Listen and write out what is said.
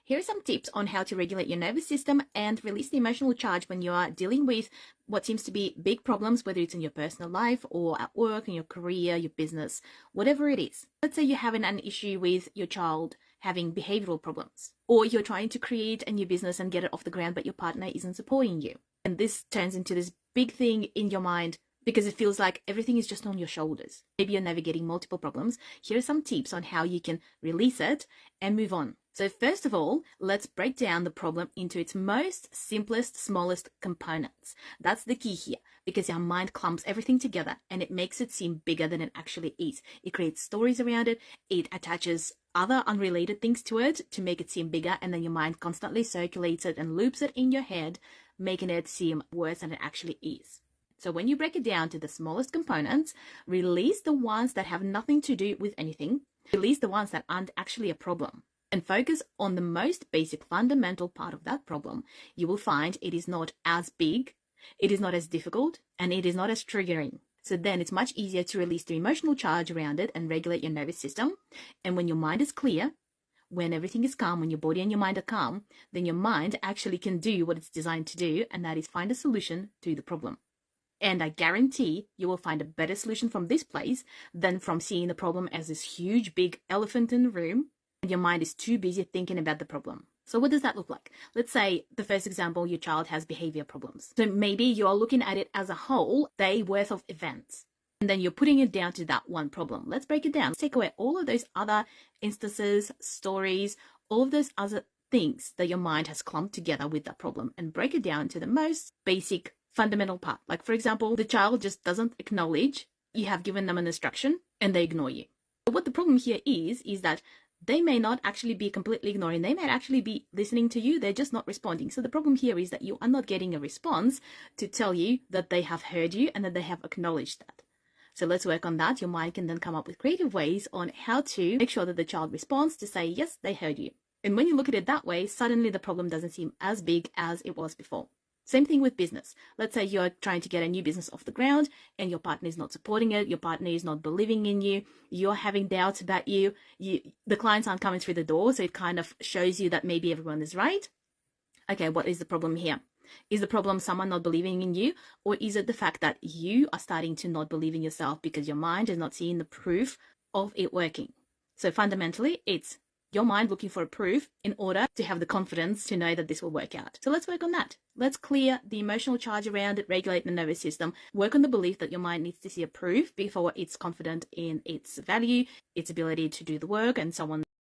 Here are some tips on how to regulate your nervous system and release the emotional charge when you are dealing with what seems to be big problems, whether it's in your personal life or at work, in your career, your business, whatever it is. Let's say you're having an issue with your child having behavioral problems, or you're trying to create a new business and get it off the ground, but your partner isn't supporting you. And this turns into this big thing in your mind because it feels like everything is just on your shoulders. Maybe you're navigating multiple problems. Here are some tips on how you can release it and move on. So first of all, let's break down the problem into its most simplest, smallest components. That's the key here, because our mind clumps everything together and it makes it seem bigger than it actually is. It creates stories around it. It attaches other unrelated things to it to make it seem bigger, and then your mind constantly circulates it and loops it in your head, making it seem worse than it actually is. So when you break it down to the smallest components, release the ones that have nothing to do with anything, release the ones that aren't actually a problem, and focus on the most basic fundamental part of that problem. You will find it is not as big, it is not as difficult, and it is not as triggering. So then it's much easier to release the emotional charge around it and regulate your nervous system. And when your mind is clear, when everything is calm, when your body and your mind are calm, then your mind actually can do what it's designed to do, and that is find a solution to the problem. And I guarantee you will find a better solution from this place than from seeing the problem as this huge, big elephant in the room, and your mind is too busy thinking about the problem. So what does that look like? Let's say the first example, your child has behavior problems. So maybe you're looking at it as a whole day worth of events, and then you're putting it down to that one problem. Let's break it down. Let's take away all of those other instances, stories, all of those other things that your mind has clumped together with that problem, and break it down to the most basic fundamental part. Like, for example, the child just doesn't acknowledge you have given them an instruction and they ignore you. But what the problem here is that they may not actually be completely ignoring. They might actually be listening to you. They're just not responding. So the problem here is that you are not getting a response to tell you that they have heard you and that they have acknowledged that. So let's work on that. Your mind can then come up with creative ways on how to make sure that the child responds to say, yes, they heard you. And when you look at it that way, suddenly the problem doesn't seem as big as it was before. Same thing with business. Let's say you're trying to get a new business off the ground and your partner is not supporting it. Your partner is not believing in you. You're having doubts about you. The clients aren't coming through the door. So it kind of shows you that maybe everyone is right. Okay, what is the problem here? Is the problem someone not believing in you? Or is it the fact that you are starting to not believe in yourself because your mind is not seeing the proof of it working? So fundamentally, it's your mind looking for a proof in order to have the confidence to know that this will work out. So let's work on that. Let's clear the emotional charge around it, regulate the nervous system, work on the belief that your mind needs to see a proof before it's confident in its value, its ability to do the work, and so on.